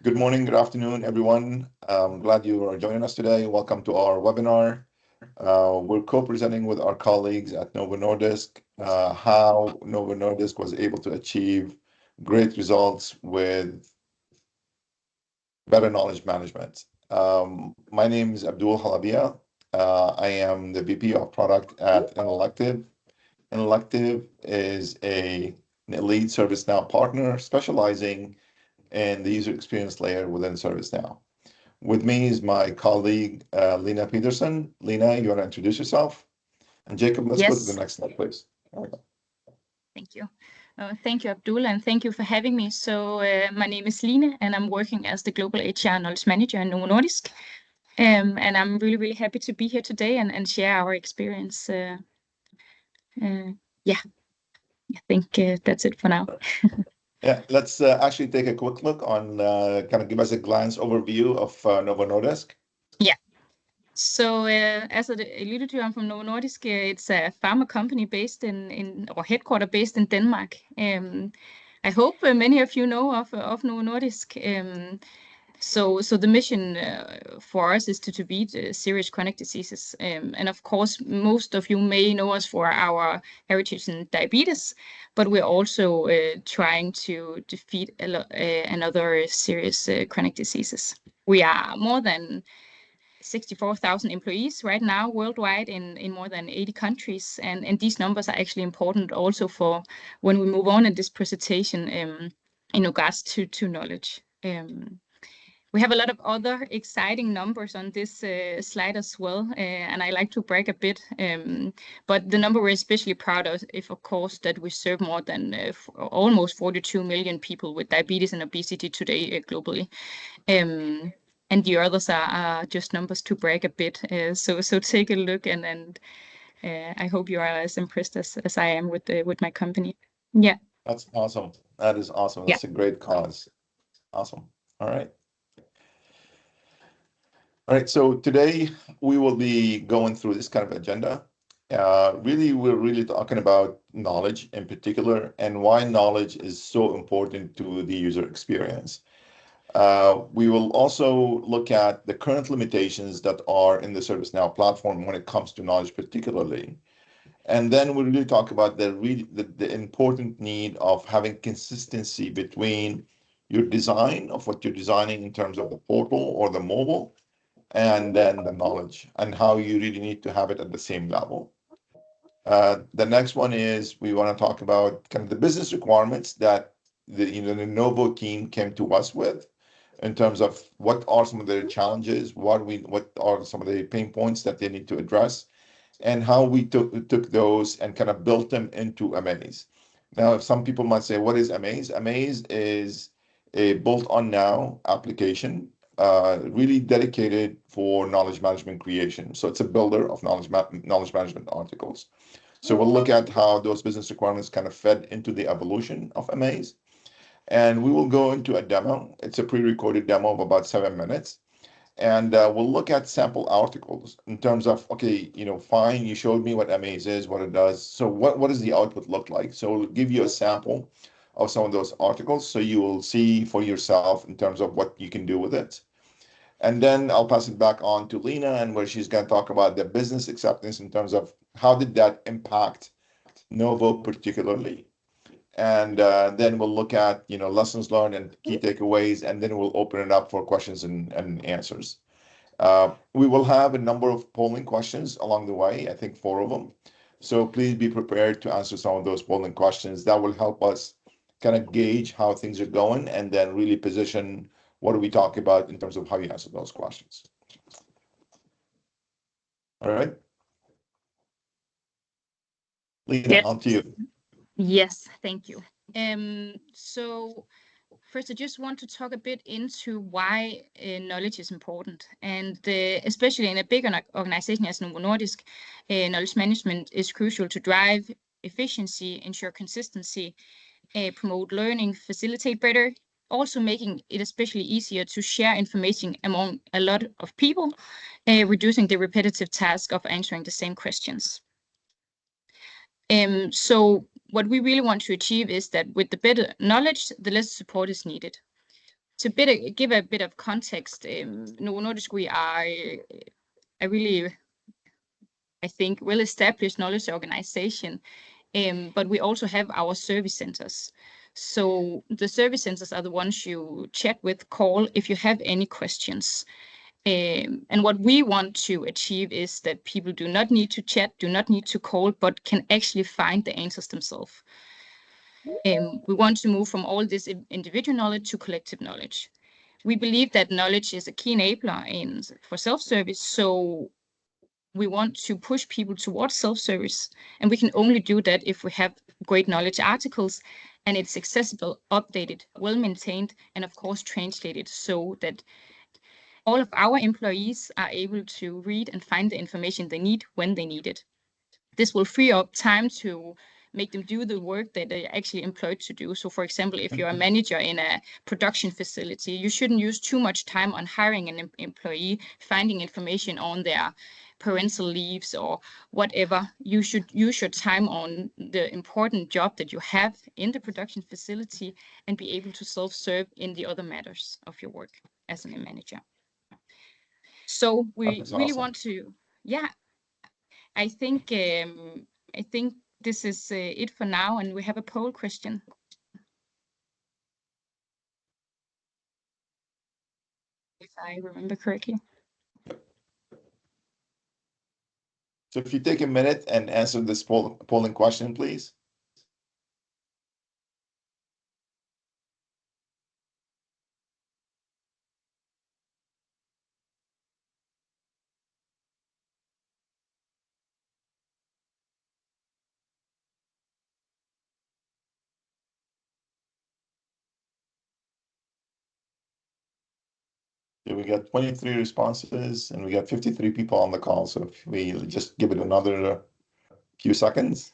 Good morning, good afternoon, everyone. I'm glad you are joining us today. Welcome to our webinar. We're co-presenting with our colleagues at Novo Nordisk how Novo Nordisk was able to achieve great results with better knowledge management. My name is Abdul Halabieh. I am the VP of Product at Intellective. Intellective is an Elite ServiceNow partner specializing in the user experience layer within ServiceNow. With me is my colleague, Lena Pedersen. Lena, you want to introduce yourself? And Jacob, let's go to the next slide, please. Thank you. Thank you, Abdul, and thank you for having me. So my name is Lena, and I'm working as the Global HR Knowledge Manager at Novo Nordisk. And I'm really, really happy to be here today and share our experience. Yeah, I think that's it for now. Yeah, let's actually take a quick look on kind of give us a glance overview of Novo Nordisk. Yeah. So as I alluded to, I'm from Novo Nordisk. It's a pharma company based or headquartered based in Denmark. I hope many of you know of Novo Nordisk. So the mission for us is to beat serious chronic diseases. And of course, most of you may know us for our heritage in diabetes, but we're also trying to defeat another serious chronic diseases. We are more than 64,000 employees right now worldwide in more than 80 countries. And these numbers are actually important also for when we move on in this presentation in regards to knowledge. We have a lot of other exciting numbers on this slide as well, and I like to brag a bit. But the number we're especially proud of is, of course, that we serve more than almost 42 million people with diabetes and obesity today globally. And the others are just numbers to brag a bit. So take a look, and I hope you are as impressed as I am with my company. Yeah. That's awesome. That is awesome. That's a great cause. Awesome. All right. All right, so today we will be going through this kind of agenda. We're really talking about knowledge in particular and why knowledge is so important to the user experience. We will also look at the current limitations that are in the ServiceNow platform when it comes to knowledge particularly. And then we'll really talk about the important need of having consistency between your design of what you're designing in terms of the portal or the mobile, and then the knowledge and how you really need to have it at the same level. The next one is we want to talk about kind of the business requirements that the Novo team came to us with in terms of what are some of their challenges, what are some of the pain points that they need to address, and how we took those and kind of built them into Amaze. Now, some people might say, what is Amaze? Amaze is a bolt-on now application really dedicated for knowledge management creation. So it's a builder of knowledge management articles. So we'll look at how those business requirements kind of fed into the evolution of Amaze. And we will go into a demo. It's a pre-recorded demo of about 7 minutes. And we'll look at sample articles in terms of, okay, fine, you showed me what Amaze is, what it does. So what does the output look like? So we'll give you a sample of some of those articles so you will see for yourself in terms of what you can do with it. And then I'll pass it back on to Lena, and where she's going to talk about the business acceptance in terms of how did that impact Novo particularly. And then we'll look at lessons learned and key takeaways, and then we'll open it up for questions and answers. We will have a number of polling questions along the way, I think 4 of them. So please be prepared to answer some of those polling questions. That will help us kind of gauge how things are going and then really position what do we talk about in terms of how you answer those questions. All right. Lena, on to you. Yes, thank you. So first, I just want to talk a bit into why knowledge is important. And especially in a big organization as Novo Nordisk, knowledge management is crucial to drive efficiency, ensure consistency, promote learning, facilitate better, also making it especially easier to share information among a lot of people, reducing the repetitive task of answering the same questions. So what we really want to achieve is that with the better knowledge, the less support is needed. give a bit of context, Novo Nordisk, we are a really, I think, well-established knowledge organization, but we also have our service centers. So the service centers are the ones you chat with, call if you have any questions. And what we want to achieve is that people do not need to chat, do not need to call, but can actually find the answers themselves. We want to move from all this individual knowledge to collective knowledge. We believe that knowledge is a key enabler for self-service, so we want to push people towards self-service, and we can only do that if we have great knowledge articles, and it's accessible, updated, well-maintained, and of course translated so that all of our employees are able to read and find the information they need when they need it. This will free up time to make them do the work that they're actually employed to do. So for example, if you're a manager in a production facility, you shouldn't use too much time on hiring an employee, finding information on their parental leaves or whatever. You should use your time on the important job that you have in the production facility and be able to self-serve in the other matters of your work as a manager. So we really awesome. want to, yeah, I think this is it for now, and we have a poll question. If I remember correctly. So if you take a minute and answer this polling question, please. Okay, we got 23 responses and we got 53 people on the call. So if we just give it another few seconds.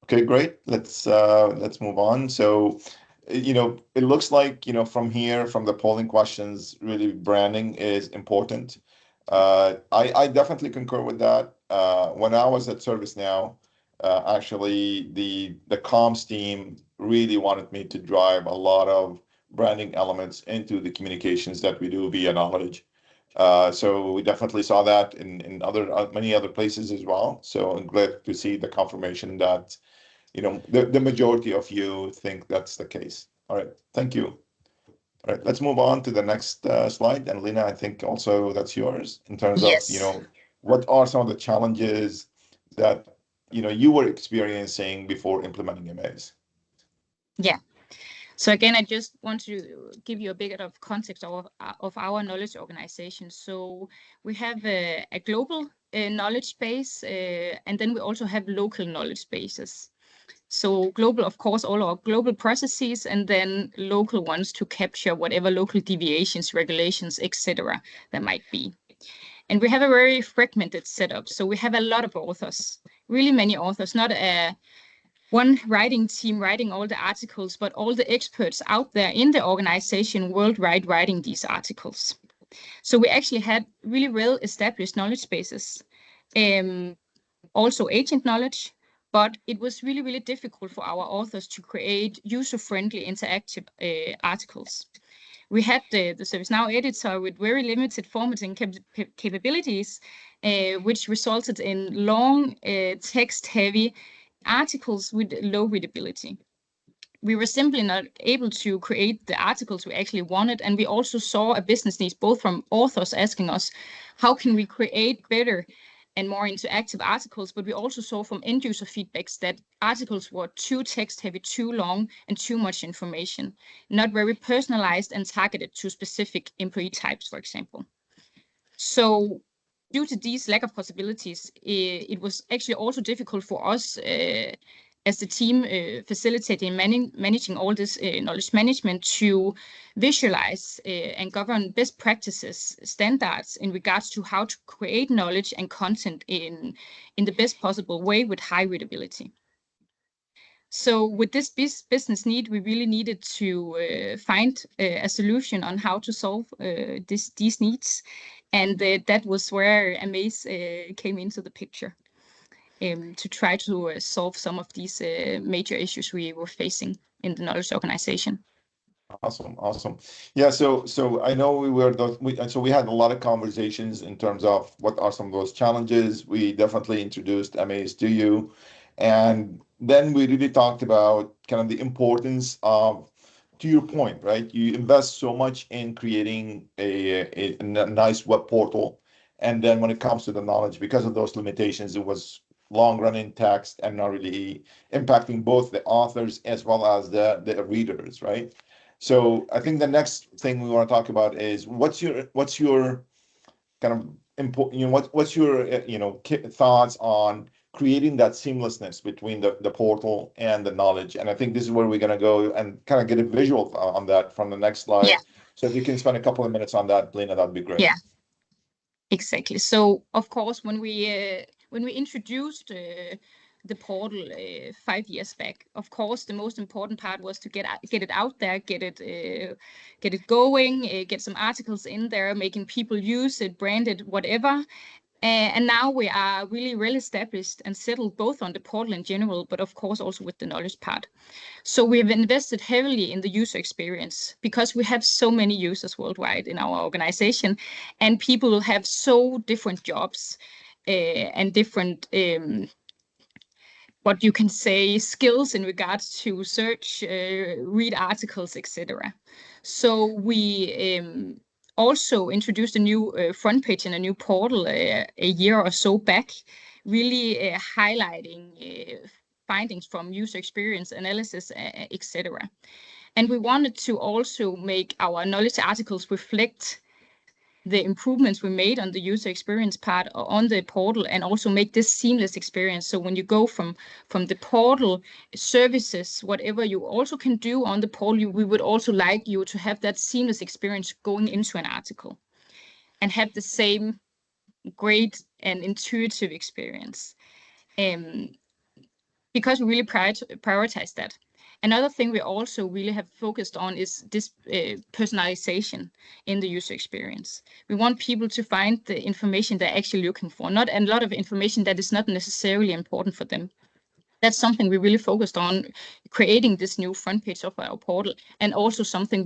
Okay, great. Let's move on. So, it looks like, from here, from the polling questions, really branding is important. I definitely concur with that. When I was at ServiceNow, actually the comms team really wanted me to drive a lot of branding elements into the communications that we do via knowledge. So we definitely saw that in many other places as well. So I'm glad to see the confirmation that the majority of you think that's the case. All right, thank you. All right, let's move on to the next slide. And Lena, I think also that's yours in terms of, what are some of the challenges that, you were experiencing before implementing Amaze? Yeah. So again, I just want to give you a bit of context of our knowledge organization. So we have a global knowledge base, and then we also have local knowledge bases. So global, of course, all our global processes, and then local ones to capture whatever local deviations, regulations, etc. there might be. And we have a very fragmented setup. So we have a lot of authors, really many authors, not one writing team writing all the articles, but all the experts out there in the organization worldwide writing these articles. So we actually had really well-established knowledge bases, also agent knowledge, but it was really, really difficult for our authors to create user-friendly interactive articles. We had the ServiceNow editor with very limited formatting capabilities, which resulted in long, text-heavy articles with low readability. We were simply not able to create the articles we actually wanted, and we also saw a business need both from authors asking us, how can we create better and more interactive articles, but we also saw from end user feedbacks that articles were too text heavy, too long, and too much information, not very personalized and targeted to specific employee types, for example. So due to these lack of possibilities, it was actually also difficult for us as the team facilitating managing all this knowledge management to visualize and govern best practices, standards in regards to how to create knowledge and content in the best possible way with high readability. So with this business need, we really needed to find a solution on how to solve these needs. And that was where Amaze came into the picture, to try to solve some of these major issues we were facing in the knowledge organization. Awesome. Yeah, so I know we had a lot of conversations in terms of what are some of those challenges. We definitely introduced Amaze to you, and then we really talked about kind of the importance of, to your point, right? You invest so much in creating a nice web portal, and then when it comes to the knowledge, because of those limitations, it was long running text and not really impacting both the authors as well as the readers, right? So I think the next thing we want to talk about is what's your kind of important, what's your thoughts on creating that seamlessness between the portal and the knowledge. And I think this is where we're going to go and kind of get a visual on that from the next slide. Yeah. So if you can spend a couple of minutes on that, Lena, that'd be great. Yeah, exactly. So of course, when we introduced the portal 5 years back, of course, the most important part was to get it out there, get it going, get some articles in there, making people use it, brand it, whatever. And now we are really well established and settled both on the portal in general, but of course also with the knowledge part. So we have invested heavily in the user experience because we have so many users worldwide in our organization, and people have so different jobs and different what you can say skills in regards to search, read articles, etc. So we also introduced a new front page and a new portal a year or so back, really highlighting findings from user experience analysis, etc. And we wanted to also make our knowledge articles reflect the improvements we made on the user experience part on the portal, and also make this seamless experience. So when you go from the portal services, whatever you also can do on the portal, we would also like you to have that seamless experience going into an article and have the same great and intuitive experience. Because we really prioritize that. Another thing we also really have focused on is this personalization in the user experience. We want people to find the information they're actually looking for, not a lot of information that is not necessarily important for them. That's something we really focused on, creating this new front page of our portal, and also something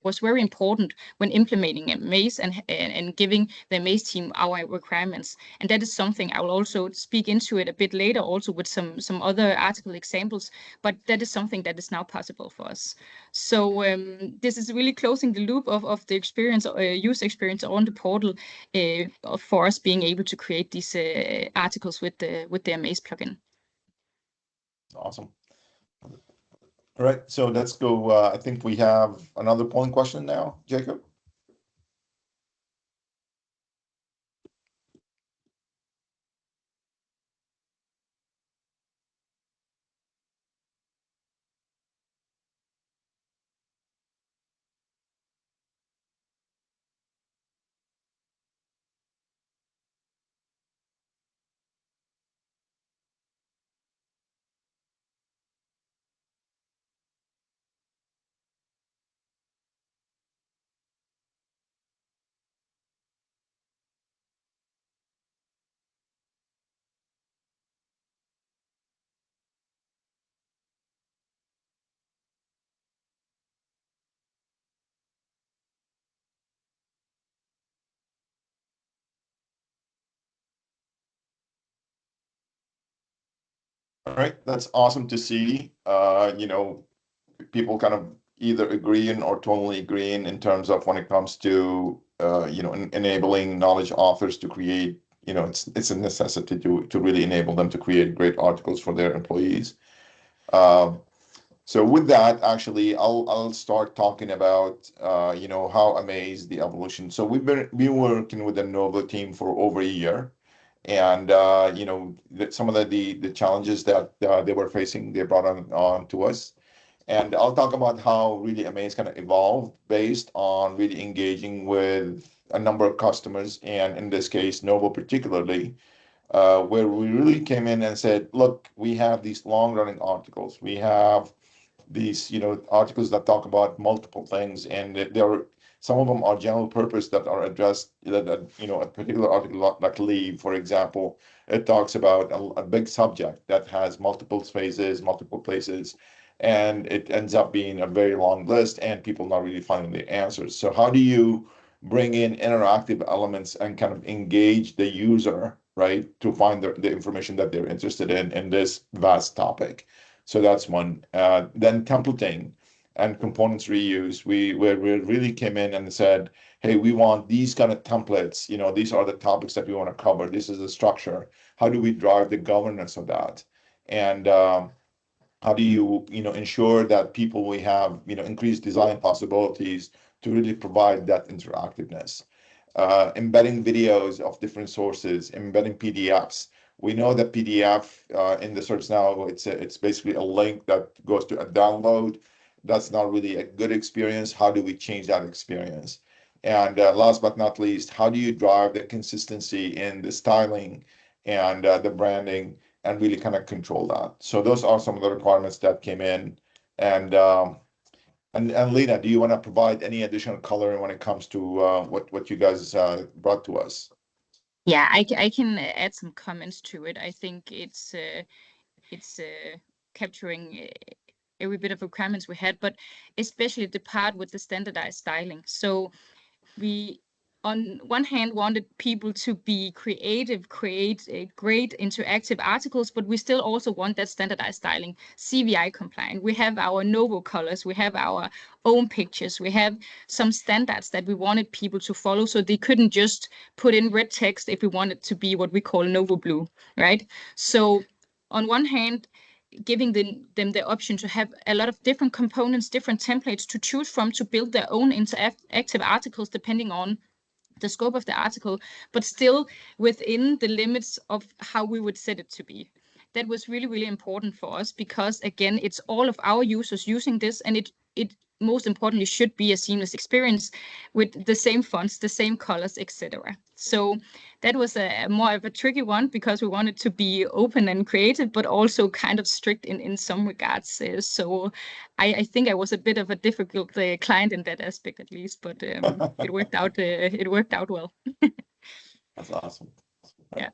was very important when implementing Amaze and giving the Amaze team our requirements. And that is something I will also speak into it a bit later, also with some other article examples, but that is something that is now possible for us. So this is really closing the loop of the experience, user experience on the portal, for us being able to create these articles with the Amaze plugin. Awesome. All right, so let's go. I think we have another polling question now, Jacob. All right, that's awesome to see. People kind of either agreeing or totally agreeing in terms of when it comes to enabling knowledge authors to create. It's a necessity to really enable them to create great articles for their employees. So with that, actually, I'll start talking about how Amaze the evolution. So we've been working with the Novo team for over a year, and some of the challenges that they were facing, they brought on to us. And I'll talk about how really Amaze kind of evolved based on really engaging with a number of customers, and in this case, Novo particularly, where we really came in and said, look, we have these long-running articles. We have these, articles that talk about multiple things, and they're Some of them are general purpose that are addressed, that you know, a particular article like leave, for example, it talks about a big subject that has multiple phases, multiple places, and it ends up being a very long list and people not really finding the answers. So how do you bring in interactive elements and kind of engage the user, right, to find the information that they're interested in this vast topic? So that's one. Then templating and components reuse. We really came in and said, hey, we want these kind of templates. You know, these are the topics that we want to cover. This is the structure. How do we drive the governance of that? And how do you know, ensure that people we have, you know, increased design possibilities to really provide that interactiveness? Embedding videos of different sources, embedding PDFs. We know that PDF in the ServiceNow, it's basically a link that goes to a download. That's not really a good experience. How do we change that experience? And last but not least, how do you drive the consistency in the styling and the branding and really kind of control that? So those are some of the requirements that came in. And Lena, do you want to provide any additional color when it comes to what you guys brought to us? Yeah, I can add some comments to it. I think it's capturing every bit of requirements we had, but especially the part with the standardized styling. So we, on one hand, wanted people to be creative, create great interactive articles, but we still also want that standardized styling, CVI compliant. We have our Novo colors, we have our own pictures, we have some standards that we wanted people to follow, so they couldn't just put in red text if we wanted to be what we call Novo blue, right? So on one hand, giving them the option to have a lot of different components, different templates to choose from to build their own interactive articles depending on the scope of the article, but still within the limits of how we would set it to be. That was really, really important for us because, again, it's all of our users using this, and it most importantly should be a seamless experience with the same fonts, the same colors, etc. So that was a more of a tricky one because we wanted to be open and creative, but also kind of strict in some regards. So I think I was a bit of a difficult client in that aspect, at least, but it worked out. It worked out well. That's awesome. Yeah.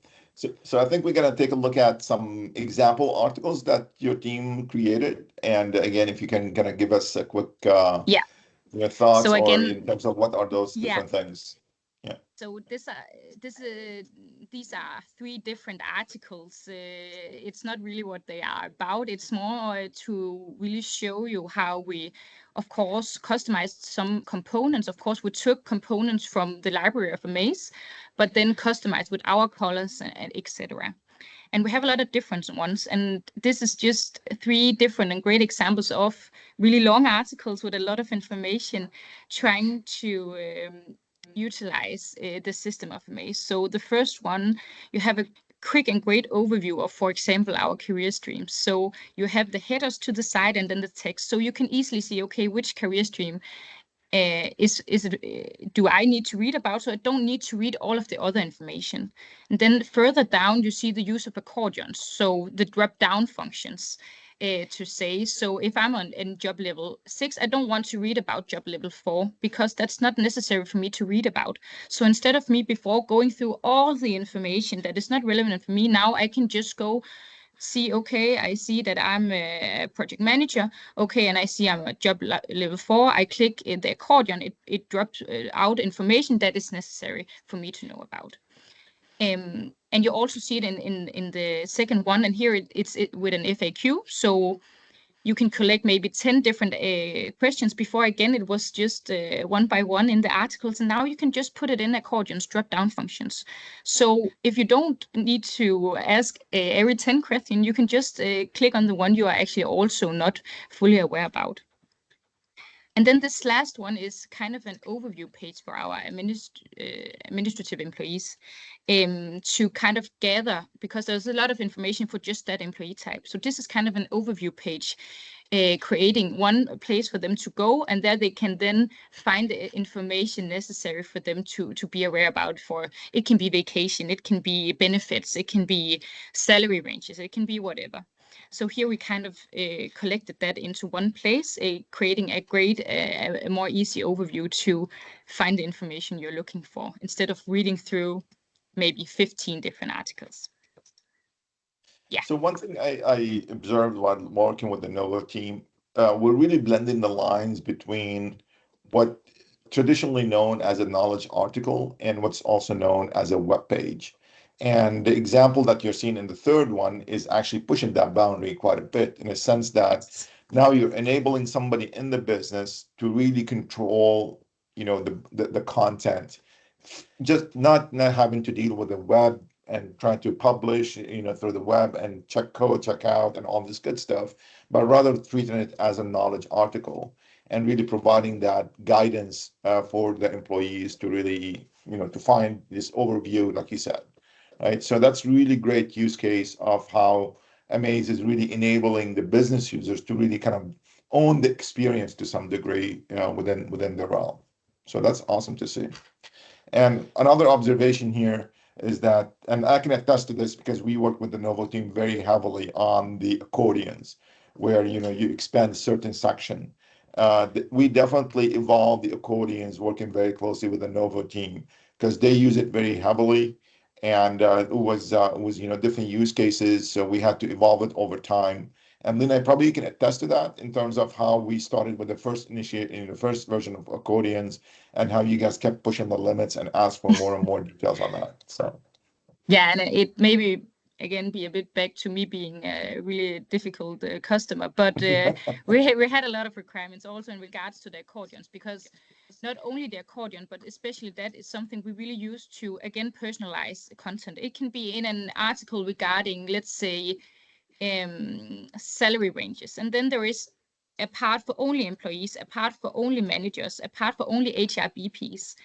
So I think we're going to take a look at some example articles that your team created. And again, if you can kind of give us a quick Yeah. your thoughts So again, or in terms of what are those yeah. different things. Yeah. So these are 3 different articles. It's not really what they are about. It's more to really show you how we, of course, customized some components. Of course, we took components from the library of Amaze, but then customized with our colors and etc. And we have a lot of different ones. And this is just 3 different and great examples of really long articles with a lot of information trying to utilize the system of Amaze. So the first one, you have a quick and great overview of, for example, our career streams. So you have the headers to the side and then the text. So you can easily see, okay, which career stream do I need to read about? So I don't need to read all of the other information. And then further down, you see the use of accordions. So the drop down functions to say, so if I'm in job level 6, I don't want to read about job level 4 because that's not necessary for me to read about. So instead of me before going through all the information that is not relevant for me, now I can just go see, okay, I see that I'm a project manager. Okay, and I see I'm a job level 4. I click in the accordion. It drops out information that is necessary for me to know about. And you also see it in the second one, and here it's with an FAQ. So you can collect maybe 10 different questions. Before, again, it was just one by one in the articles, and now you can just put it in accordions, drop down functions. So if you don't need to ask every 10 questions, you can just click on the one you are actually also not fully aware about. And then this last one is kind of an overview page for our administrative employees to kind of gather, because there's a lot of information for just that employee type. So this is kind of an overview page, creating one place for them to go, and there they can then find the information necessary for them to be aware about. For it can be vacation, it can be benefits, it can be salary ranges, it can be whatever. So here we kind of collected that into one place, creating a great, a more easy overview to find the information you're looking for, instead of reading through maybe 15 different articles. Yeah. So one thing I observed while working with the Novo team, we're really blending the lines between what traditionally known as a knowledge article and what's also known as a web page. And the example that you're seeing in the third one is actually pushing that boundary quite a bit, in a sense that now you're enabling somebody in the business to really control, the content, just not having to deal with the web and trying to publish, through the web and check code, check out, and all this good stuff, but rather treating it as a knowledge article and really providing that guidance for the employees to really, to find this overview, like you said, right? So that's really great use case of how Amaze is really enabling the business users to really kind of own the experience to some degree, within the realm. So that's awesome to see. And another observation here is that, and I can attest to this because we work with the Novo team very heavily on the accordions, where you expand a certain section. We definitely evolve the accordions, working very closely with the Novo team because they use it very heavily, and it was different use cases, so we had to evolve it over time. And Lynn, I probably can attest to that in terms of how we started with the first version of accordions, and how you guys kept pushing the limits and asked for more and more details on that. So yeah, and it maybe again be a bit back to me being a really difficult customer, but we had a lot of requirements also in regards to the accordions, because not only the accordion, but especially that is something we really use to again personalize content. It can be in an article regarding, let's say, salary ranges, and then there is a part for only employees, a part for only managers, a part for only HR BPs.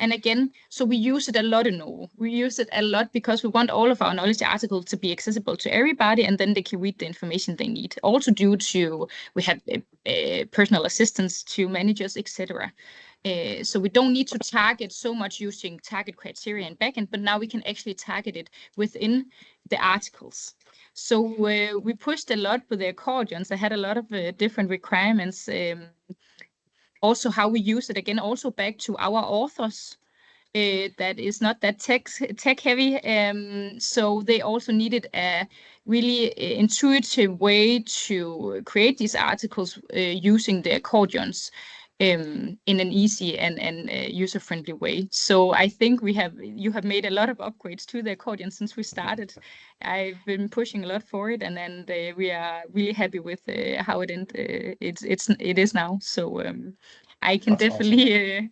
And again, so we use it a lot in Novo. We use it a lot because we want all of our knowledge articles to be accessible to everybody, and then they can read the information they need. Also due to, we have personal assistants to managers, etc. So we don't need to target so much using target criteria in backend, but now we can actually target it within the articles. So we pushed a lot with the accordions. I had a lot of different requirements. Also how we use it, again, also back to our authors. That is not that tech heavy. So they also needed a really intuitive way to create these articles using the accordions in an easy and user-friendly way. So I think you have made a lot of upgrades to the accordion since we started. I've been pushing a lot for it, and then we are really happy with how it is now. So I can that's definitely awesome.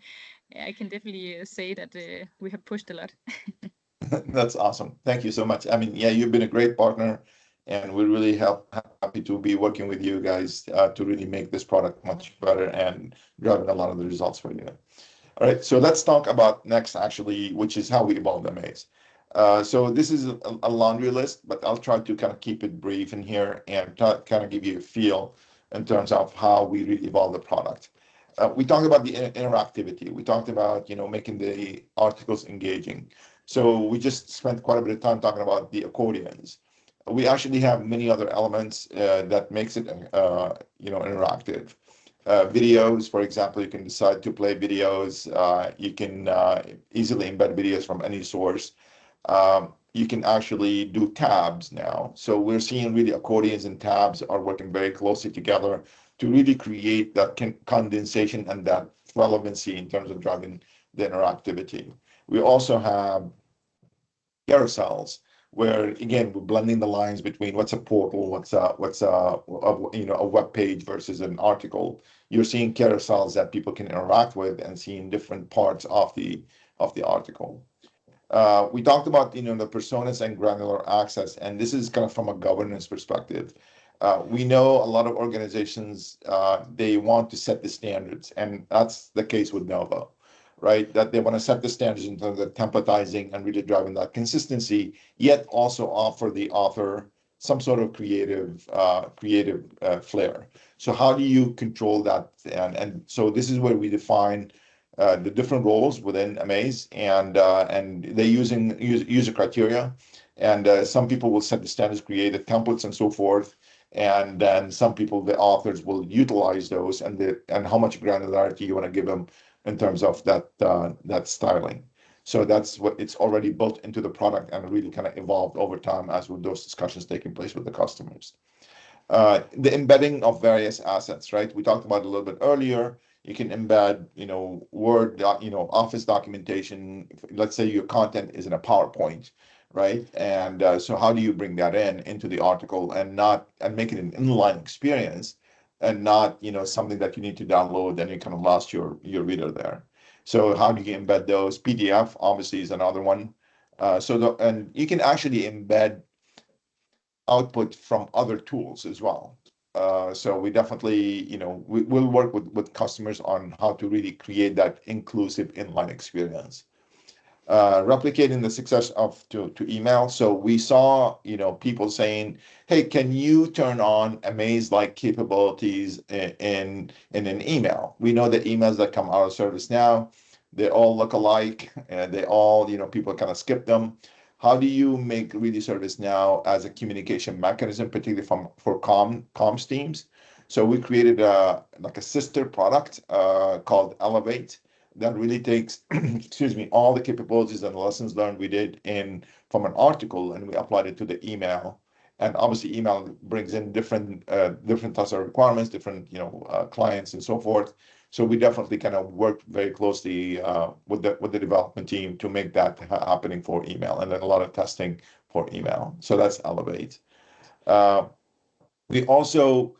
I can definitely say that we have pushed a lot. That's awesome. Thank you so much. I mean, yeah, you've been a great partner, and we're really happy to be working with you guys to really make this product much better and driving a lot of the results for you. All right, so let's talk about next, actually, which is how we evolved Amaze. So this is a laundry list, but I'll try to kind of keep it brief in here and kind of give you a feel in terms of how we really evolved the product. We talked about the interactivity. We talked about, making the articles engaging. So we just spent quite a bit of time talking about the accordions. We actually have many other elements that makes it, interactive. Videos, for example, you can decide to play videos. You can easily embed videos from any source. You can actually do tabs now. So we're seeing really accordions and tabs are working very closely together to really create that condensation and that relevancy in terms of driving the interactivity. We also have carousels, where again we're blending the lines between what's a portal, what's a web page versus an article. You're seeing carousels that people can interact with and seeing different parts of the article. We talked about the personas and granular access, and this is kind of from a governance perspective. We know a lot of organizations they want to set the standards, and that's the case with Novo, right? That they want to set the standards in terms of templatizing and really driving that consistency, yet also offer the author some sort of creative flair. So how do you control that? And so this is where we define the different roles within Amaze, and they using user criteria. And some people will set the standards, create the templates and so forth. And then some people, the authors, will utilize those, and how much granularity you want to give them in terms of that styling. So that's what it's already built into the product and really kind of evolved over time as with those discussions taking place with the customers. The embedding of various assets, right? We talked about it a little bit earlier. You can embed, Word, Office documentation. Let's say your content is in a PowerPoint, right? And so how do you bring that into the article and make it an inline experience and not, something that you need to download and you kind of lost your reader there. So how do you embed those? PDF obviously is another one. And you can actually embed output from other tools as well. So we definitely, we'll work with customers on how to really create that inclusive inline experience. Replicating the success to email. So we saw, people saying, "Hey, can you turn on Amaze-like capabilities in an email?" We know that emails that come out of ServiceNow, they all look alike, and they all, people kind of skip them. How do you make really ServiceNow as a communication mechanism, particularly for comms teams? So we created a sister product called Elevate that really takes, excuse me, all the capabilities and the lessons learned we did from an article, and we applied it to the email. And obviously, email brings in different types of requirements, different clients and so forth. So we definitely kind of worked very closely with the development team to make that happening for email, and then a lot of testing for email. So that's Elevate. We also,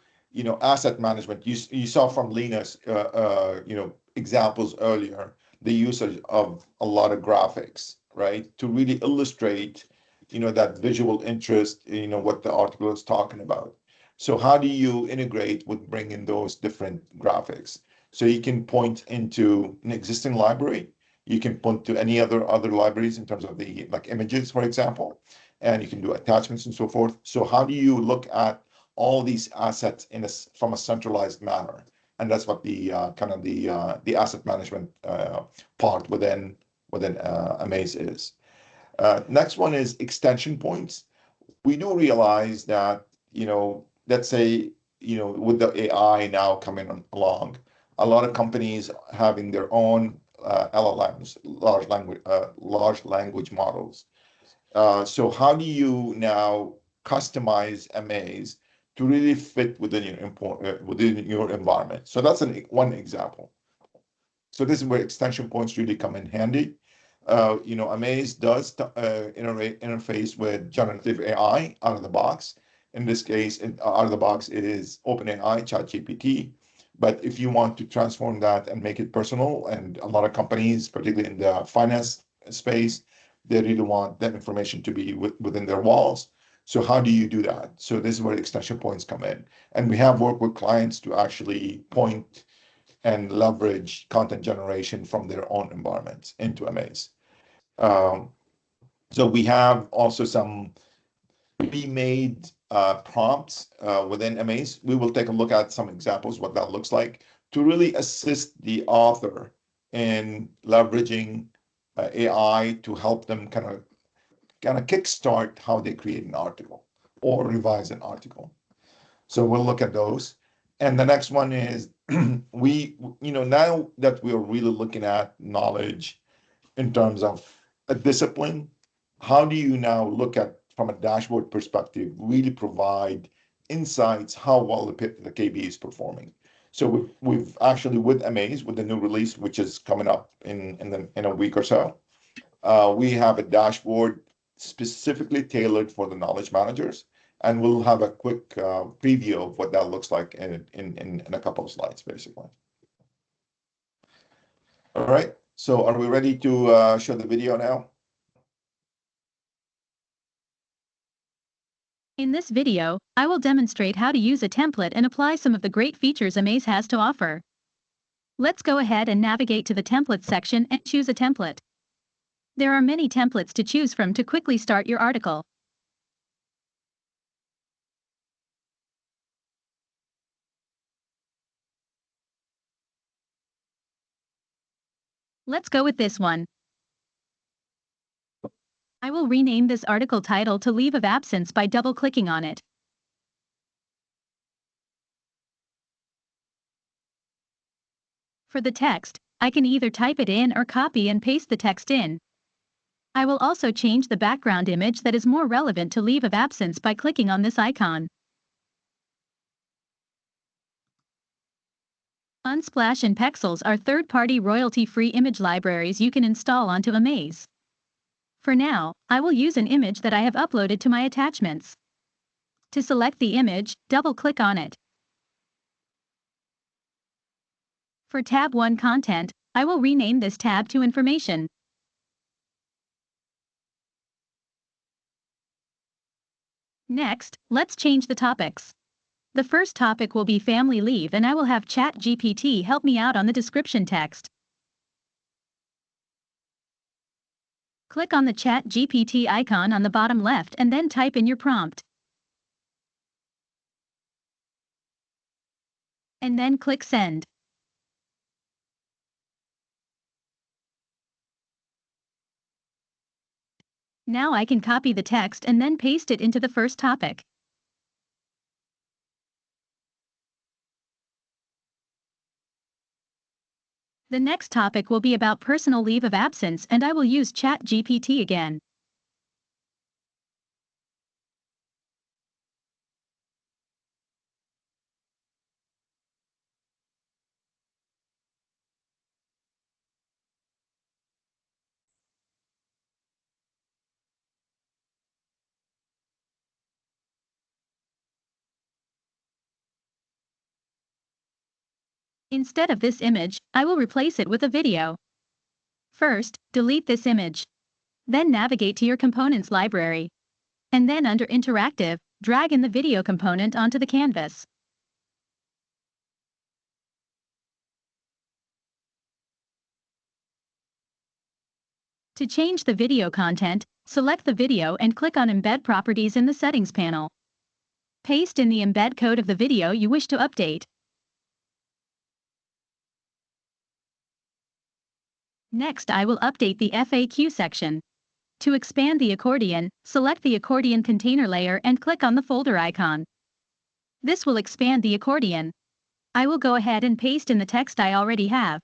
asset management. You saw from Lena's, examples earlier, the usage of a lot of graphics, right, to really illustrate, that visual interest, what the article is talking about. So how do you integrate with bringing those different graphics? So you can point into an existing library. You can point to any other libraries in terms of the images, for example, and you can do attachments and so forth. So how do you look at all these assets from a centralized manner? And that's what the the asset management part within Amaze is. Next one is extension points. We do realize that, let's say, with the AI now coming along, a lot of companies having their own LLMs, large language models. So how do you now customize Amaze to really fit within your environment? So that's one example. So this is where extension points really come in handy. Amaze does interface with generative AI out of the box. In this case, out of the box, it is OpenAI, ChatGPT. But if you want to transform that and make it personal, and a lot of companies, particularly in the finance space, they really want that information to be within their walls. So how do you do that? So this is where extension points come in. And we have worked with clients to actually point and leverage content generation from their own environments into Amaze. So we have also some pre-made prompts within Amaze. We will take a look at some examples, what that looks like, to really assist the author in leveraging AI to help them kind of kickstart how they create an article or revise an article. So we'll look at those. And the next one is now that we're really looking at knowledge in terms of a discipline, how do you now look at, from a dashboard perspective, really provide insights how well the KB is performing? So we've actually, with Amaze, with the new release, which is coming up in a week or so, we have a dashboard specifically tailored for the knowledge managers, and we'll have a quick preview of what that looks like in a couple of slides, basically. All right, so are we ready to show the video now? In this video, I will demonstrate how to use a template and apply some of the great features Amaze has to offer. Let's go ahead and navigate to the templates section and choose a template. There are many templates to choose from to quickly start your article. Let's go with this one. I will rename this article title to Leave of Absence by double-clicking on it. For the text, I can either type it in or copy and paste the text in. I will also change the background image that is more relevant to leave of absence by clicking on this icon. Unsplash and Pexels are third-party royalty-free image libraries you can install onto Amaze. For now, I will use an image that I have uploaded to my attachments. To select the image, double-click on it. For Tab 1 Content, I will rename this tab to Information. Next, let's change the topics. The first topic will be family leave, and I will have ChatGPT help me out on the description text. Click on the ChatGPT icon on the bottom left and then type in your prompt. And then click Send. Now I can copy the text and then paste it into the first topic. The next topic will be about personal leave of absence, and I will use ChatGPT again. Instead of this image, I will replace it with a video. First, delete this image. Then navigate to your components library. And then under Interactive, drag in the video component onto the canvas. To change the video content, select the video and click on Embed Properties in the Settings panel. Paste in the embed code of the video you wish to update. Next, I will update the FAQ section. To expand the accordion, select the accordion container layer and click on the folder icon. This will expand the accordion. I will go ahead and paste in the text I already have.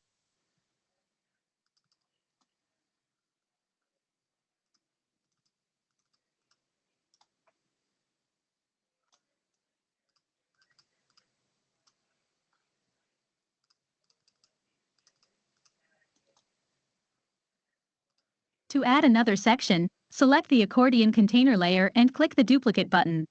To add another section, select the accordion container layer and click the duplicate button.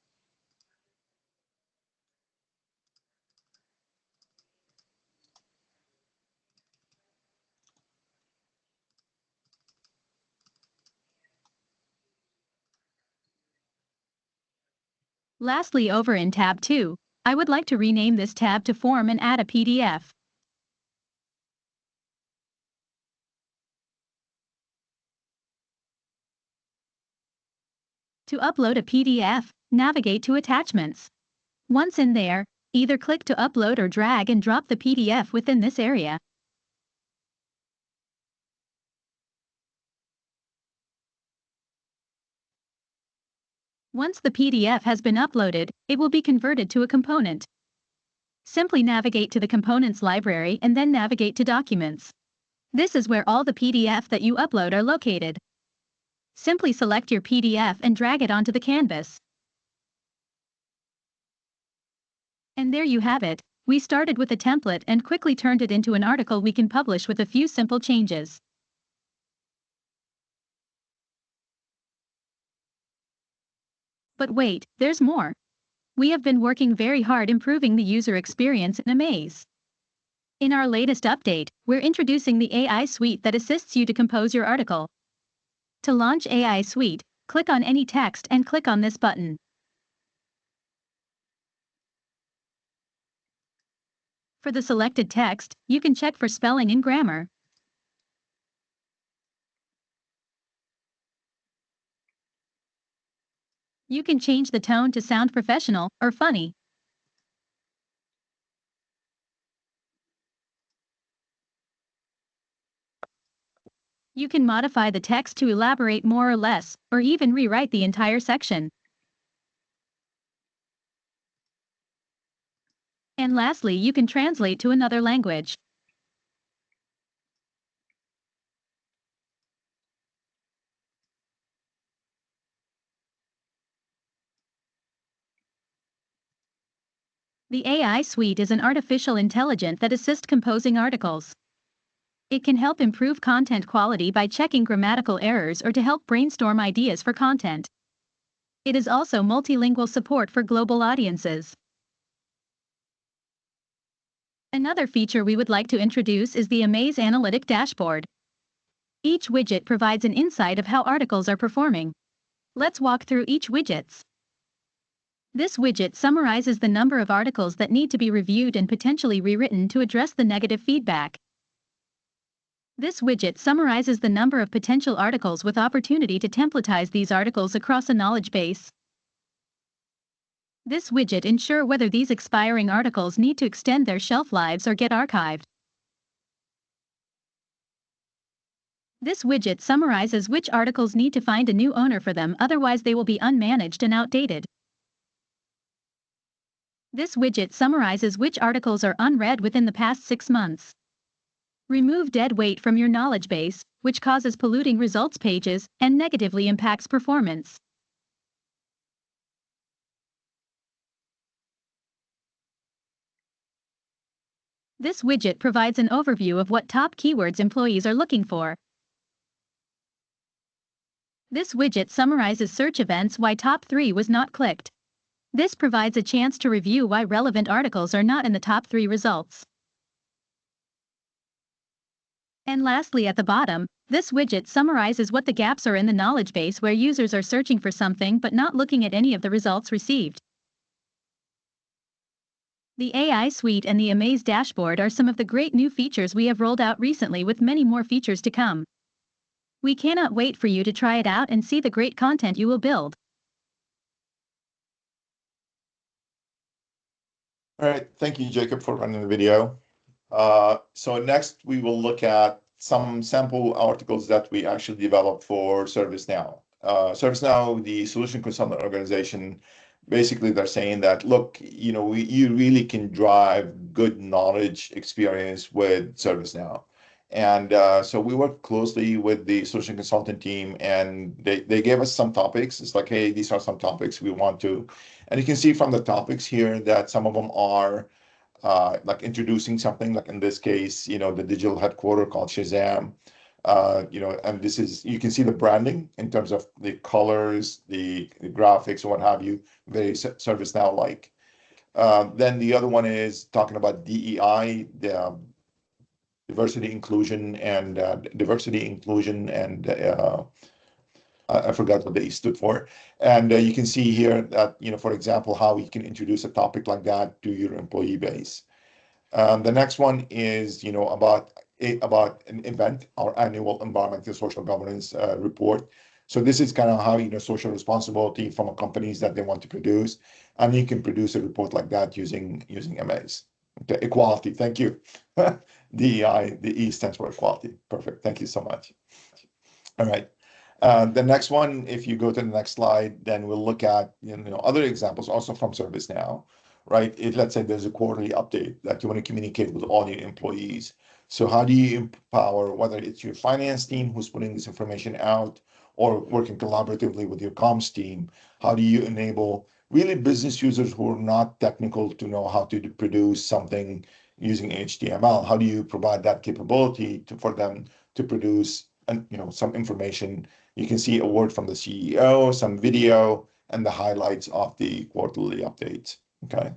Lastly, over in Tab 2, I would like to rename this tab to Form and add a PDF. To upload a PDF, navigate to Attachments. Once in there, either click to upload or drag and drop the PDF within this area. Once the PDF has been uploaded, it will be converted to a component. Simply navigate to the Components library and then navigate to Documents. This is where all the PDF that you upload are located. Simply select your PDF and drag it onto the canvas. And there you have it. We started with a template and quickly turned it into an article we can publish with a few simple changes. But wait, there's more. We have been working very hard improving the user experience in Amaze. In our latest update, we're introducing the AI suite that assists you to compose your article. To launch AI Suite, click on any text and click on this button. For the selected text, you can check for spelling and grammar. You can change the tone to sound professional or funny. You can modify the text to elaborate more or less, or even rewrite the entire section. And lastly, you can translate to another language. The AI suite is an artificial intelligence that assists composing articles. It can help improve content quality by checking grammatical errors or to help brainstorm ideas for content. It is also multilingual support for global audiences. Another feature we would like to introduce is the Amaze Analytic Dashboard. Each widget provides an insight of how articles are performing. Let's walk through each widget. This widget summarizes the number of articles that need to be reviewed and potentially rewritten to address the negative feedback. This widget summarizes the number of potential articles with opportunity to templatize these articles across a knowledge base. This widget ensures whether these expiring articles need to extend their shelf lives or get archived. This widget summarizes which articles need to find a new owner for them, otherwise they will be unmanaged and outdated. This widget summarizes which articles are unread within the past 6 months. Remove dead weight from your knowledge base, which causes polluting results pages and negatively impacts performance. This widget provides an overview of what top keywords employees are looking for. This widget summarizes search events why top 3 was not clicked. This provides a chance to review why relevant articles are not in the top 3 results. And lastly, at the bottom, this widget summarizes what the gaps are in the knowledge base where users are searching for something but not looking at any of the results received. The AI Suite and the Amaze Dashboard are some of the great new features we have rolled out recently, with many more features to come. We cannot wait for you to try it out and see the great content you will build. All right, thank you, Jacob, for running the video. So next, we will look at some sample articles that we actually developed for ServiceNow. ServiceNow, the solution consultant organization, basically they're saying that, look, you really can drive good knowledge experience with ServiceNow. And so we worked closely with the solution consultant team, and they gave us some topics. It's like, hey, these are some topics we want to. And you can see from the topics here that some of them are like introducing something, like in this case, the digital headquarter called Shazam. And this is, you can see the branding in terms of the colors, the graphics, what have you, very ServiceNow-like. Then the other one is talking about DEI, the diversity, inclusion, and I forgot what they stood for. And you can see here that, for example, how you can introduce a topic like that to your employee base. The next one is, about an event, our annual environmental social governance report. So this is kind of how, social responsibility from a companies that they want to produce, and you can produce a report like that using Amaze. Okay, equality. Thank you. DEI, the E stands for equality. Perfect. Thank you so much. All right. The next one, if you go to the next slide, then we'll look at other examples also from ServiceNow, right? If, let's say, there's a quarterly update that you want to communicate with all your employees. So how do you empower, whether it's your finance team who's putting this information out or working collaboratively with your comms team, how do you enable really business users who are not technical to know how to produce something using HTML? How do you provide that capability for them to produce some information? You can see a word from the CEO, some video, and the highlights of the quarterly updates. Okay.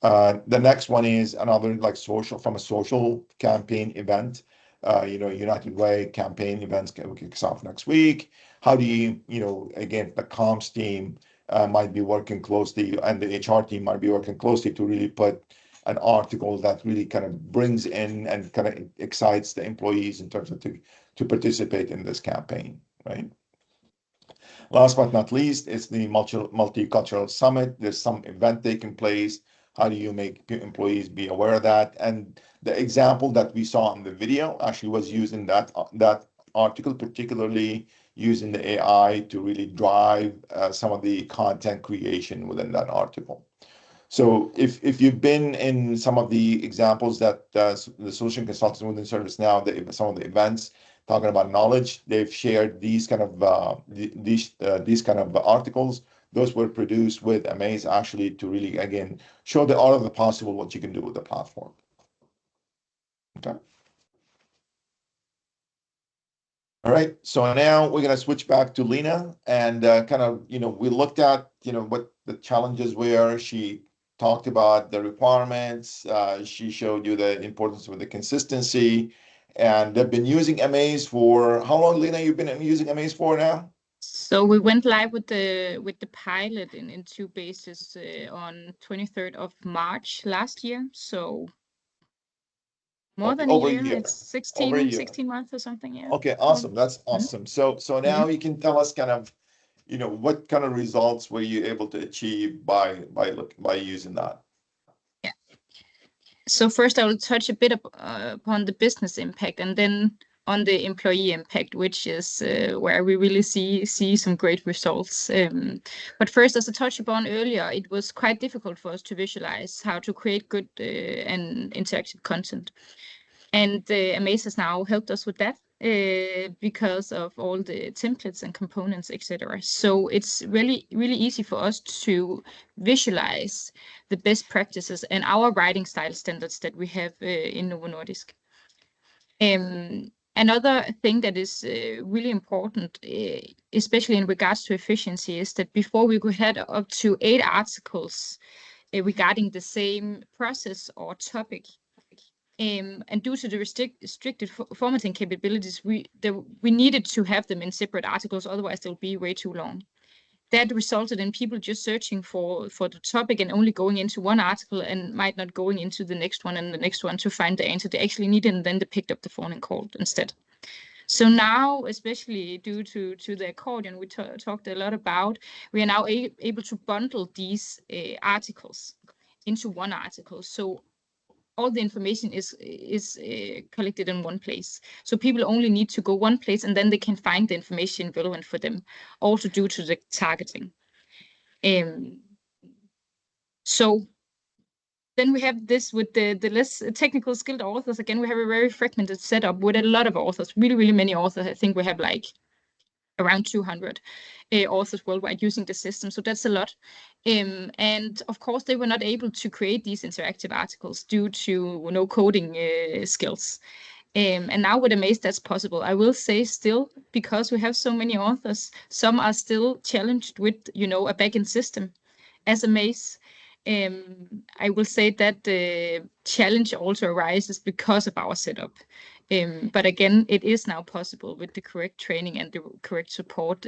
The next one is another like from a social campaign event. United Way campaign events kicks off next week. How do you, again, the comms team might be working closely, and the HR team might be working closely to really put an article that really kind of brings in and kind of excites the employees in terms of to participate in this campaign, right? Last but not least, it's the multicultural summit. There's some event taking place. How do you make employees be aware of that? And the example that we saw in the video actually was used in that article, particularly using the AI to really drive some of the content creation within that article. So if you've been in some of the examples that the solution consultants within ServiceNow, some of the events talking about knowledge, they've shared these kind of these kind of articles. Those were produced with Amaze actually to really, again, show the art of the possible, what you can do with the platform. Okay. All right, so now we're going to switch back to Lena and kind of, we looked at, what the challenges were. She talked about the requirements. She showed you the importance of the consistency, and they've been using Amaze for how long, Lena? You've been using Amaze for now? So we went live with the pilot in 2 bases on 23rd of March last year. So more than a year. It's 16 months or something. Yeah. Okay, awesome. That's awesome. So now you can tell us kind of, what kind of results were you able to achieve by using that? Yeah. So first I will touch a bit upon the business impact, and then on the employee impact, which is where we really see some great results. But first, as I touched upon earlier, it was quite difficult for us to visualize how to create good and interactive content. And Amaze has now helped us with that because of all the templates and components, etc. So it's really, really easy for us to visualize the best practices and our writing style standards that we have in Novo Nordisk. Another thing that is really important, especially in regards to efficiency, is that before we could have up to 8 articles regarding the same process or topic. And due to the restricted formatting capabilities, we needed to have them in separate articles, otherwise they'll be way too long. That resulted in people just searching for the topic and only going into one article and might not going into the next one and the next one to find the answer they actually needed, and then they picked up the phone and called instead. So now, especially due to the accordion we talked a lot about, we are now able to bundle these articles into one article. So all the information is collected in one place. So people only need to go one place and then they can find the information relevant for them, also due to the targeting. So then we have this with the less technical skilled authors. Again, we have a very fragmented setup with a lot of authors, really, really many authors. I think we have like around 200 authors worldwide using the system. So that's a lot. And of course, they were not able to create these interactive articles due to no coding skills. And now with Amaze, that's possible. I will say still, because we have so many authors, some are still challenged with, a backend system as Amaze. I will say that the challenge also arises because of our setup. But again, it is now possible with the correct training and the correct support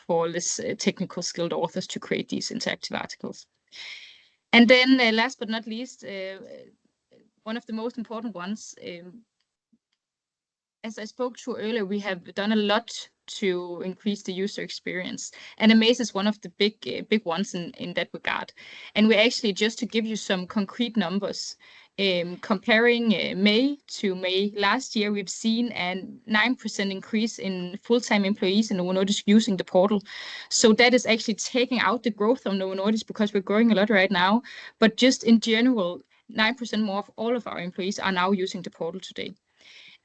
for less technical skilled authors to create these interactive articles. And then last but not least, one of the most important ones, as I spoke to earlier, we have done a lot to increase the user experience. And Amaze is one of the big ones in that regard. And we actually, just to give you some concrete numbers, comparing May to May last year, we've seen a 9% increase in full-time employees in Novo Nordisk using the portal. So that is actually taking out the growth of Novo Nordisk because we're growing a lot right now. But just in general, 9% more of all of our employees are now using the portal today.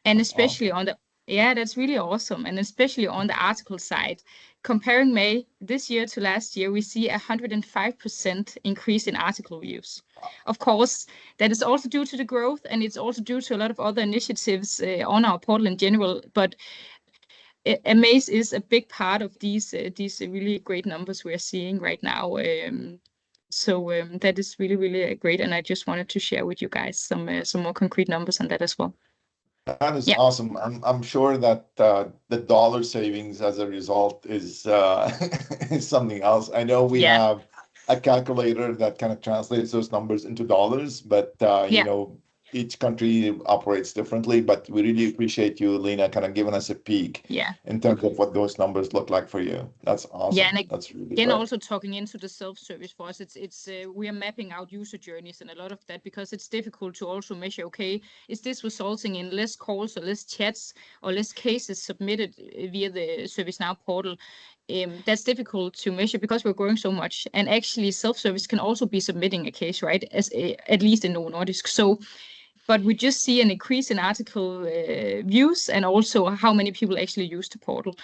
And especially on the, that's really awesome. And especially on the article side, comparing May this year to last year, we see 105% increase in article views. Of course, that is also due to the growth, and it's also due to a lot of other initiatives on our portal in general. But Amaze is a big part of these really great numbers we're seeing right now. So that is really, really great. And I just wanted to share with you guys some more concrete numbers on that as well. That is awesome. I'm sure that the dollar savings as a result is something else. I know we have a calculator that kind of translates those numbers into dollars, but each country operates differently, but we really appreciate you, Lena, kind of giving us a peek in terms of what those numbers look like for you. That's awesome. Yeah, and that's really again, great. also talking into the self-service for us, we are mapping out user journeys and a lot of that, because it's difficult to also measure, okay, is this resulting in less calls or less chats or less cases submitted via the ServiceNow portal? That's difficult to measure because we're growing so much. And actually, self-service can also be submitting a case, right? At least in Novo Nordisk. So, but we just see an increase in article views and also how many people actually use the portal.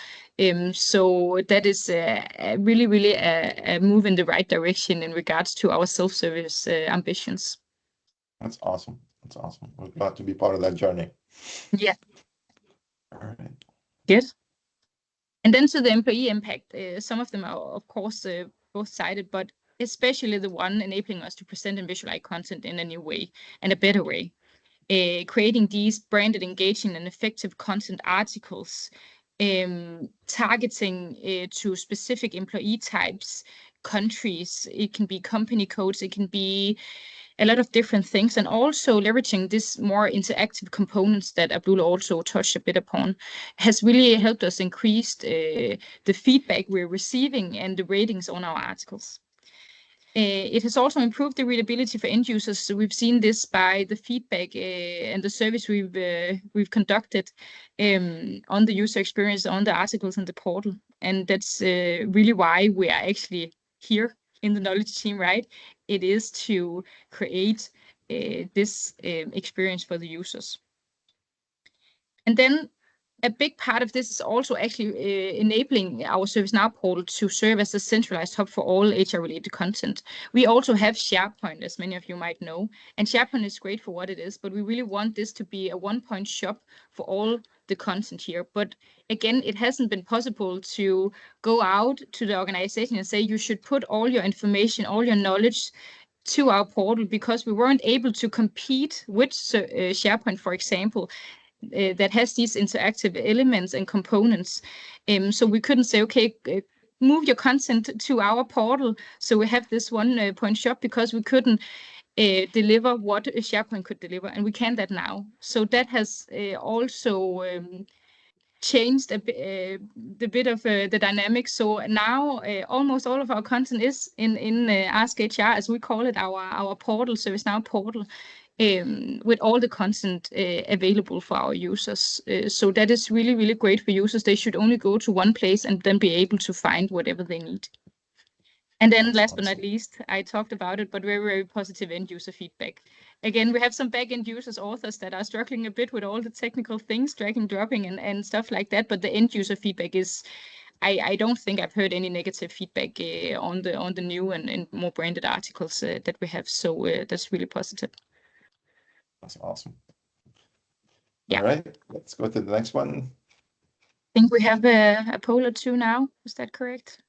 So that is really, really a move in the right direction in regards to our self-service ambitions. That's awesome. That's awesome. We're glad to be part of that journey. Yeah. All right. Good. And then to the employee impact, some of them are, of course, both-sided, but especially the one enabling us to present and visualize content in a new way and a better way. Creating these branded, engaging, and effective content articles, targeting to specific employee types, countries. It can be company codes, it can be a lot of different things, and also leveraging this more interactive components that Abdul also touched a bit upon has really helped us increase the feedback we're receiving and the ratings on our articles. It has also improved the readability for end users. So we've seen this by the feedback and the service we've conducted on the user experience on the articles and the portal, and that's really why we are actually here in the knowledge team, right? It is to create this experience for the users. And then a big part of this is also actually enabling our ServiceNow portal to serve as a centralized hub for all HR-related content. We also have SharePoint, as many of you might know, and SharePoint is great for what it is, but we really want this to be a one-point shop for all the content here. But again, it hasn't been possible to go out to the organization and say you should put all your information, all your knowledge to our portal, because we weren't able to compete with SharePoint, for example, that has these interactive elements and components. So we couldn't say, okay, move your content to our portal. So we have this one point shop, because we couldn't deliver what SharePoint could deliver, and we can that now. So that has also changed the bit of the dynamics. So now almost all of our content is in Ask HR, as we call it, our portal, ServiceNow portal, with all the content available for our users. So that is really, really great for users. They should only go to one place and then be able to find whatever they need. And then last but not least, I talked about it, but very, very positive end user feedback. Again, we have some back-end users, authors that are struggling a bit with all the technical things, dragging, dropping, and stuff like that. But the end user feedback is, I don't think I've heard any negative feedback on the new and more branded articles that we have. So that's really positive. That's awesome. Yeah. All right, let's go to the next one. I think we have a poll or two now. Is that correct?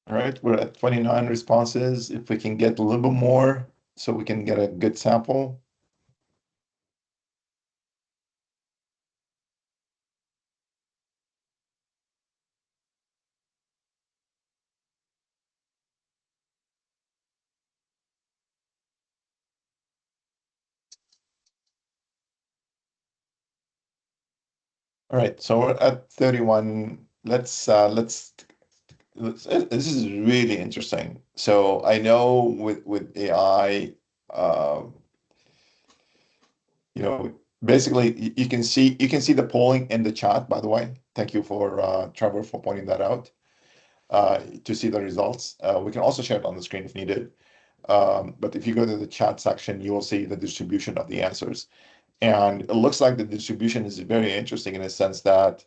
All right, we're at 29 responses. If we can get a little bit more so we can get a good sample. All right, so we're at 31. Let's this is really interesting. So I know with AI, basically you can see the polling in the chat. By the way, thank you for Trevor for pointing that out. To see the results, we can also share it on the screen if needed. But if you go to the chat section, you will see the distribution of the answers, and it looks like the distribution is very interesting in a sense that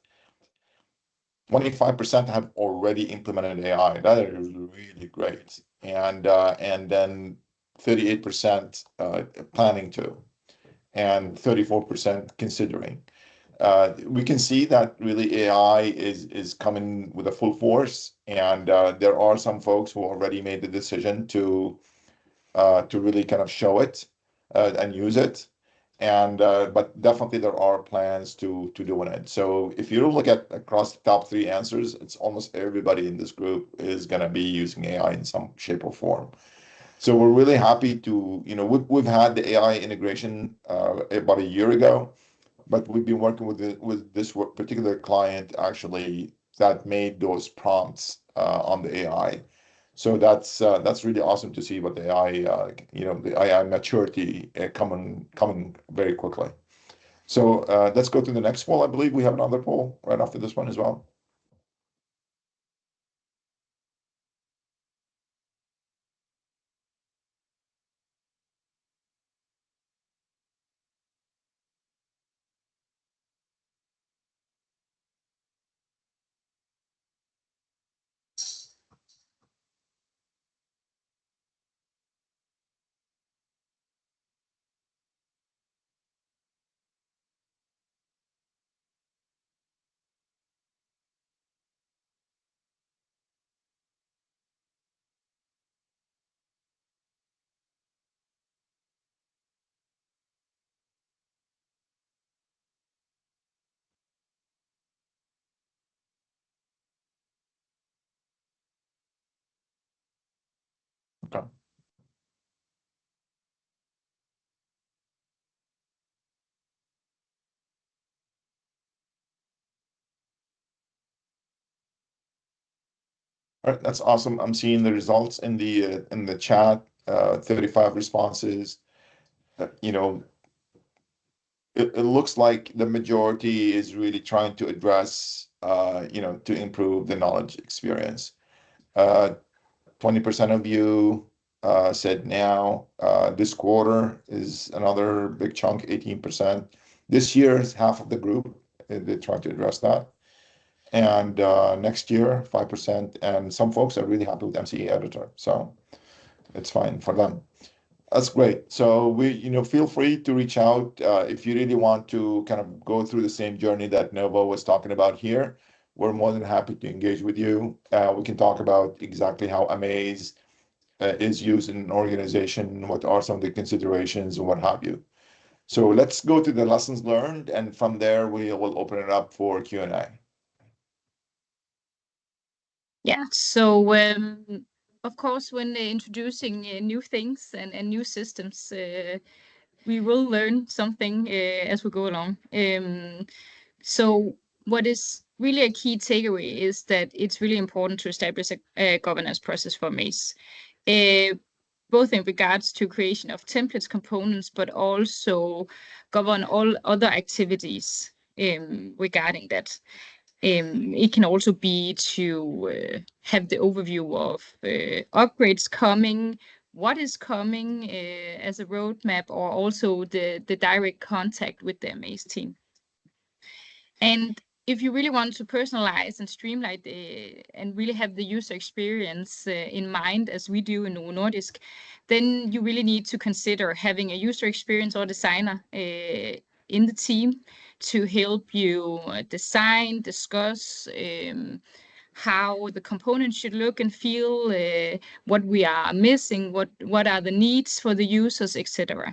25% have already implemented AI. That is really great. And then 38% planning to, and 34% considering. We can see that really AI is coming with a full force, and there are some folks who already made the decision to really kind of show it and use it. And but definitely there are plans to doing it. So if you look at across the top 3 answers, it's almost everybody in this group is going to be using AI in some shape or form. So we're really happy to, we've had the AI integration about a year ago, but we've been working with this particular client actually that made those prompts on the AI. So that's really awesome to see what the AI, the AI maturity coming very quickly. So let's go to the next poll. I believe we have another poll right after this one as well. Okay. All right, that's awesome. I'm seeing the results in the chat. 35 responses. It looks like the majority is really trying to address, to improve the knowledge experience. 20% of you said now. This quarter is another big chunk, 18%. This year is half of the group. They're trying to address that. And next year, 5%. And some folks are really happy with MCE editor. So it's fine for them. That's great. So feel free to reach out if you really want to kind of go through the same journey that Novo was talking about here. We're more than happy to engage with you. We can talk about exactly how Amaze is used in an organization, what are some of the considerations and what have you. So let's go to the lessons learned, and from there we will open it up for Q&A. Yeah, so of course, when introducing new things and new systems, we will learn something as we go along. So what is really a key takeaway is that it's really important to establish a governance process for Amaze, both in regards to creation of templates, components, but also govern all other activities regarding that. It can also be to have the overview of upgrades coming, what is coming as a roadmap, or also the direct contact with the Amaze team. And if you really want to personalize and streamline and really have the user experience in mind, as we do in Novo Nordisk, then you really need to consider having a user experience or designer in the team to help you design, discuss how the components should look and feel, what we are missing, what are the needs for the users, etc.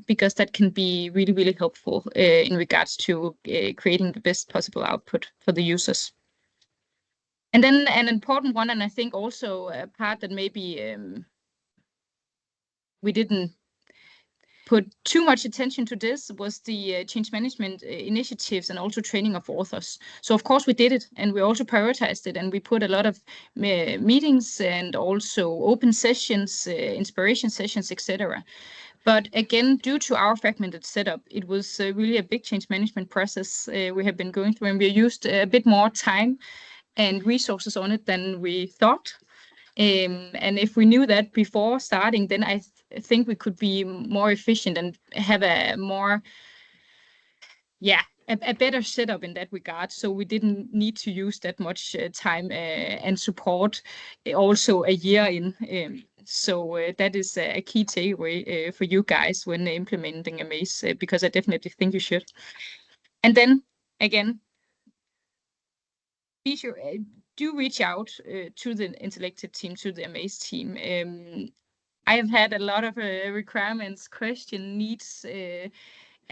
Because that can be really, really helpful in regards to creating the best possible output for the users. And then an important one, and I think also a part that maybe we didn't put too much attention to this was the change management initiatives and also training of authors. So of course we did it, and we also prioritized it, and we put a lot of meetings and also open sessions, inspiration sessions, etc. But again, due to our fragmented setup, it was really a big change management process we have been going through, and we used a bit more time and resources on it than we thought. And if we knew that before starting, then I think we could be more efficient and have a more, a better setup in that regard. So we didn't need to use that much time and support also a year in. So that is a key takeaway for you guys when implementing Amaze, because I definitely think you should. And then again, be sure, do reach out to the Intellective team, to the Amaze team. I have had a lot of requirements, question, needs, a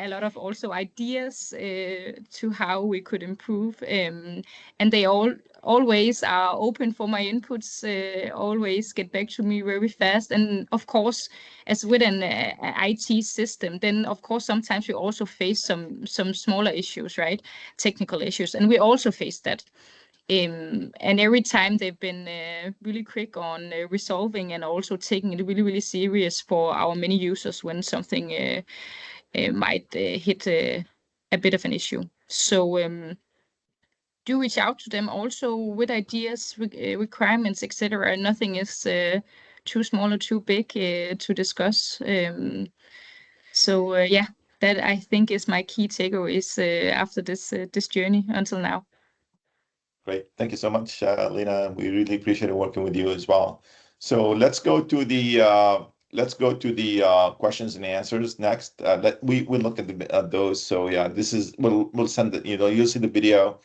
lot of also ideas to how we could improve. And they always are open for my inputs, always get back to me very fast. And of course, as with an IT system, then of course sometimes we also face some smaller issues, right? Technical issues, and we also face that. And every time they've been really quick on resolving and also taking it really, really serious for our many users when something might hit a bit of an issue. So do reach out to them also with ideas, requirements, etc. Nothing is too small or too big to discuss. So yeah, that I think is my key takeaways after this journey until now. Great. Thank you so much, Lena. We really appreciate working with you as well. So let's go to the questions and answers next. We'll look at those. So yeah, this is we'll send it. You'll see the video,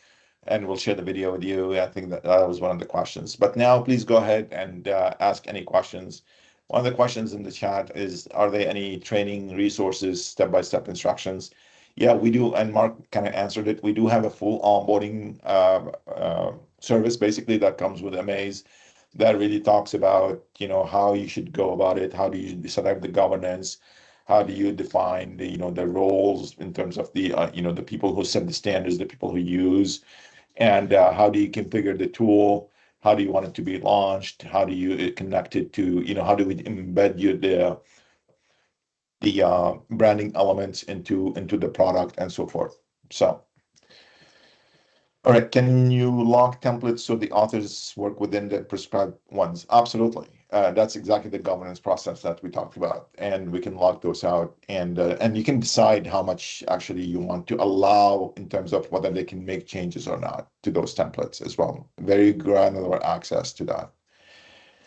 and we'll share the video with you. I think that was one of the questions. But now, please go ahead and ask any questions. One of the questions in the chat is: are there any training resources, step-by-step instructions? Yeah, we do, and Mark kind of answered it. We do have a full onboarding service, basically, that comes with Amaze, that really talks about, how you should go about it, how do you select the governance, how do you define the roles in terms of the the people who set the standards, the people who use, and how do you configure the tool, how do you want it to be launched, how do you connect it to, how do we embed the branding elements into the product and so forth. So, all right, can you lock templates so the authors work within the prescribed ones? Absolutely. That's exactly the governance process that we talked about, and we can lock those out, and you can decide how much actually you want to allow in terms of whether they can make changes or not to those templates as well. Very granular access to that.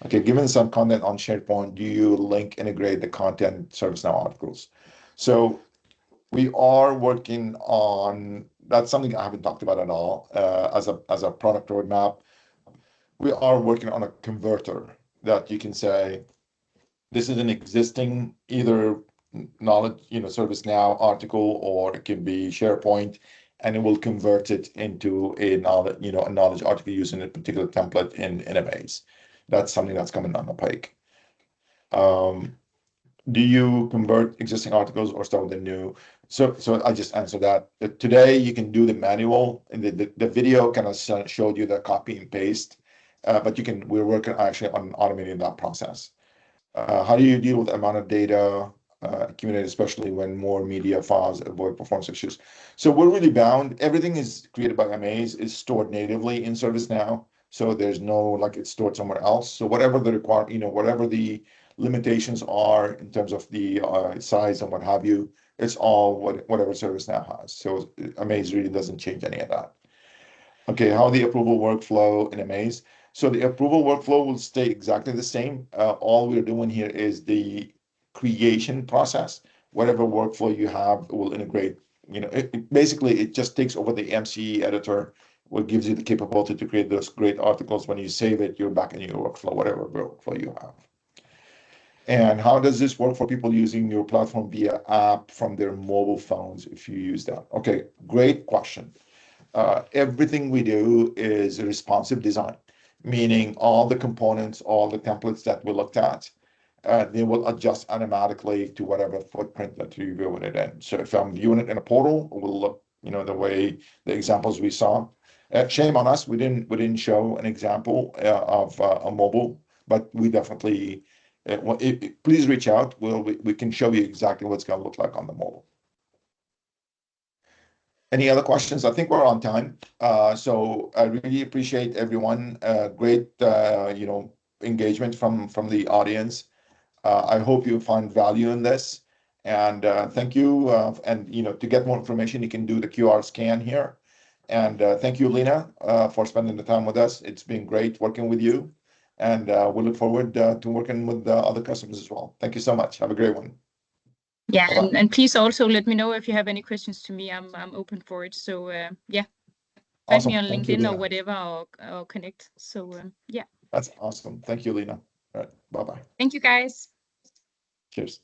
Okay, given some content on SharePoint, do you integrate the content ServiceNow articles? So we are working on, that's something I haven't talked about at all as a product roadmap. We are working on a converter that you can say, this is an existing either knowledge, ServiceNow article, or it can be SharePoint, and it will convert it into a knowledge article using a particular template in Amaze. That's something that's coming down the pike. Do you convert existing articles or start with a new? So I just answered that. Today you can do the manual, and the video kind of showed you the copy and paste, but we're working actually on automating that process. How do you deal with the amount of data accumulated, especially when more media files avoid performance issues? So we're really bound. Everything is created by Amaze, is stored natively in ServiceNow. So there's no, it's stored somewhere else. So whatever the whatever the limitations are in terms of the size and what have you, it's all whatever ServiceNow has. So Amaze really doesn't change any of that. Okay, how the approval workflow in Amaze. So the approval workflow will stay exactly the same. All we're doing here is the creation process. Whatever workflow you have will integrate. Basically, it just takes over the MCE editor, what gives you the capability to create those great articles. When you save it, you're back in your workflow, whatever workflow you have. And how does this work for people using your platform via app from their mobile phones if you use that? Okay, great question. Everything we do is responsive design, meaning all the components, all the templates that we looked at, they will adjust automatically to whatever footprint that you're viewing it in. So if I'm viewing it in a portal, it will look, the way the examples we saw. Shame on us, we didn't show an example of a mobile, but we definitely, please reach out. We can show you exactly what's going to look like on the mobile. Any other questions? I think we're on time. So I really appreciate everyone. Great, engagement from the audience. I hope you find value in this. And thank you. And to get more information, you can do the QR scan here. And thank you, Lena, for spending the time with us. It's been great working with you. And we look forward to working with other customers as well. Thank you so much. Have a great one. Yeah, and please also let me know if you have any questions to me. I'm open for it. So yeah, find Awesome. me on Thank you, LinkedIn or Lena. whatever, or connect. So yeah. That's awesome. Thank you, Lena. All right. Bye-bye. Thank you, guys. Cheers.